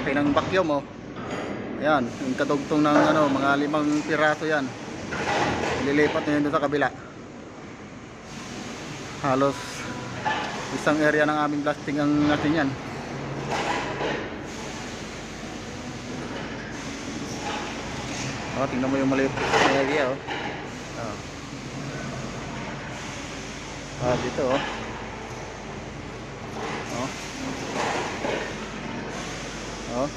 laki ng vacuum oh. Ayan, yung kadugtong ng ano, mga 5 piraso yan. Lilipat nyo yun doon sa kabila. Halos isang area ng aming blasting ang natin yan. Oh, tingnan mo yung maliit na area oh. Ah, dito oh. Oh. Oh.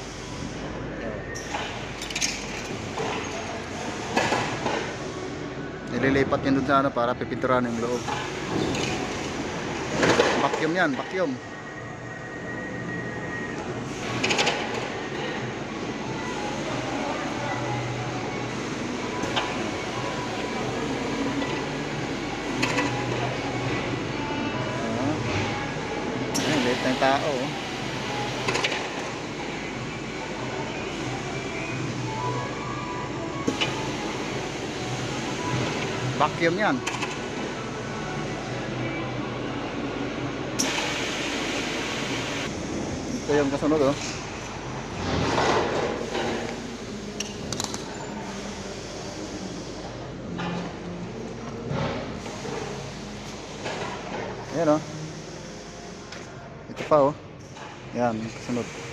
Nililipat yun doon sa ano para pipinturahan yung loob. Vacuum yan, vacuum. Ayun, liit ng tao oh. Vacuum yan. Ito yung kasunod oh. Ayan oh. Ito pa oh. Yan, kasunod.